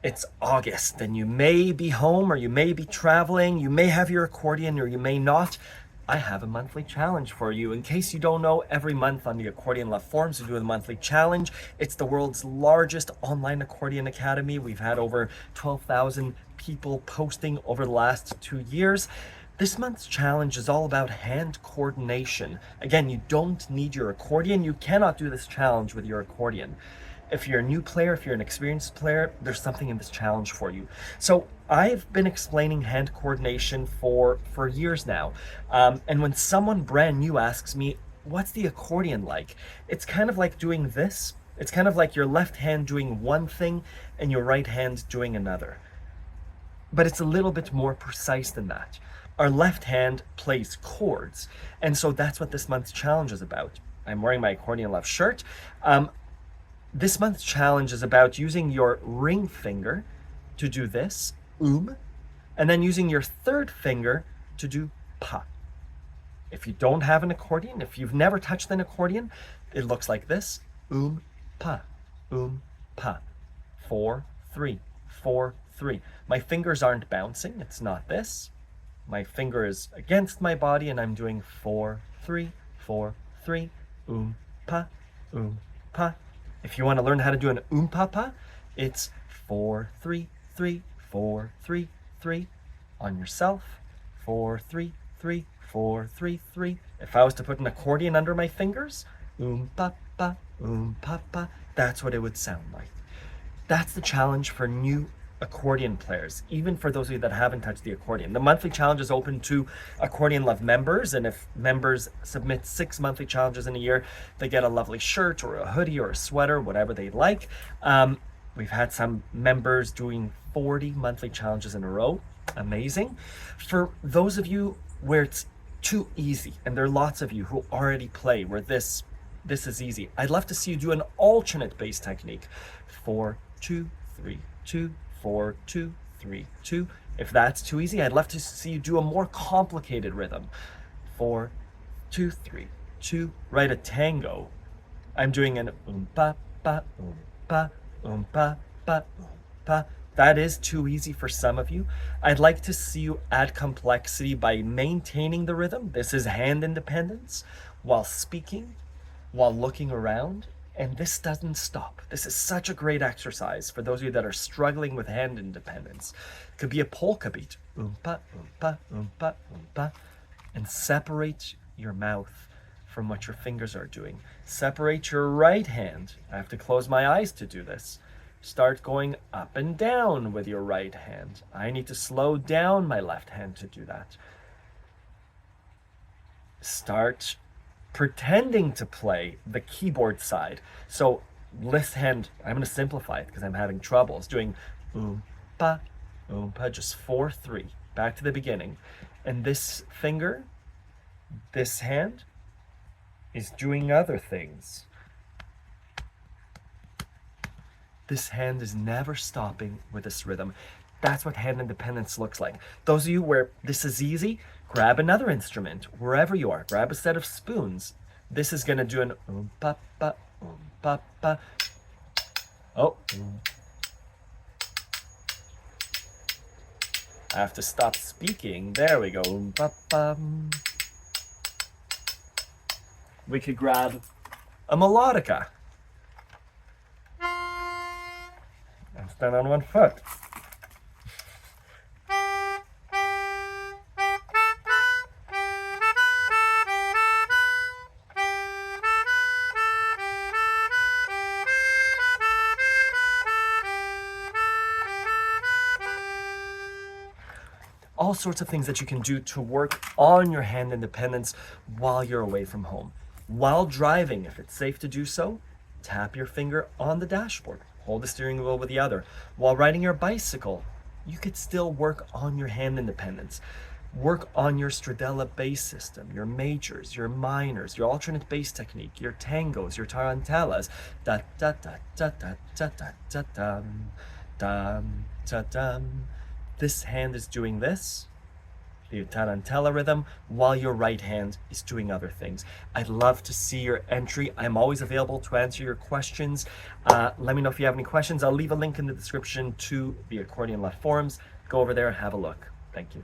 It's August and you may be home or you may be traveling, you may have your accordion or you may not. I have a monthly challenge for you. In case you don't know, every month on the Accordion Love forums, we do a monthly challenge. It's the world's largest online accordion academy. We've had over 12,000 people posting over the last 2 years. This month's challenge is all about hand coordination. Again, you don't need your accordion. You cannot do this challenge with your accordion. If you're a new player, if you're an experienced player, there's something in this challenge for you. So I've been explaining hand coordination for years now. And when someone brand new asks me, what's the accordion like? It's kind of like doing this. It's kind of like your left hand doing one thing and your right hand doing another. But it's a little bit more precise than that. Our left hand plays chords. And so that's what this month's challenge is about. I'm wearing my Accordion Love shirt. This month's challenge is about using your ring finger to do this, and then using your third finger to do pa. If you don't have an accordion, if you've never touched an accordion, it looks like this, pa, pa, 4, 3, 4, 3. My fingers aren't bouncing, it's not this. My finger is against my body and I'm doing 4, 3, 4, 3, pa, pa. If you want to learn how to do an pa, it's 4, 3, 3, 4, 3, 3 on yourself. 4, 3, 3, 4, 3, 3. If I was to put an accordion under my fingers, pa, that's what it would sound like. That's the challenge for new accordion players, even for those of you that haven't touched the accordion. The monthly challenge is open to Accordion Love members, and if members submit 6 monthly challenges in a year, they get a lovely shirt or a hoodie or a sweater, whatever they like. We've had some members doing 40 monthly challenges in a row. Amazing. For those of you where it's too easy, and there are lots of you who already play where this is easy, I'd love to see you do an alternate bass technique. 4, 2, 3, 2, 4, 2, 3, 2. If that's too easy, I'd love to see you do a more complicated rhythm. 4, 2, 3, 2. Write a tango. I'm doing an pa, pa, pa, pa, pa, pa. That is too easy for some of you. I'd like to see you add complexity by maintaining the rhythm. This is hand independence while speaking, while looking around. And this doesn't stop. This is such a great exercise for those of you that are struggling with hand independence. It could be a polka beat. Pa, pa. And separate your mouth from what your fingers are doing. Separate your right hand. I have to close my eyes to do this. Start going up and down with your right hand. I need to slow down my left hand to do that. Start pretending to play the keyboard side. So this hand, I'm going to simplify it because I'm having trouble. It's doing pa, just 4, 3. Back to the beginning. And this finger, this hand, is doing other things. This hand is never stopping with this rhythm. That's what hand independence looks like. Those of you where this is easy, grab another instrument, wherever you are. Grab a set of spoons. This is going to do an pa, pa, pa, pa. Oh. I have to stop speaking. There we go. Pa, pa. We could grab a melodica. I'm standing on one foot. All sorts of things that you can do to work on your hand independence while you're away from home. While driving, if it's safe to do so, tap your finger on the dashboard. Hold the steering wheel with the other. While riding your bicycle, you could still work on your hand independence. Work on your stradella bass system, your majors, your minors, your alternate bass technique, your tangos, your tarantellas. Da da da da da da da da dum, dum, da dum. This hand is doing this. the tarantella rhythm, while your right hand is doing other things. I'd love to see your entry. I'm always available to answer your questions. Let me know if you have any questions. I'll leave a link in the description to the Accordion Love forums. Go over there and have a look. Thank you.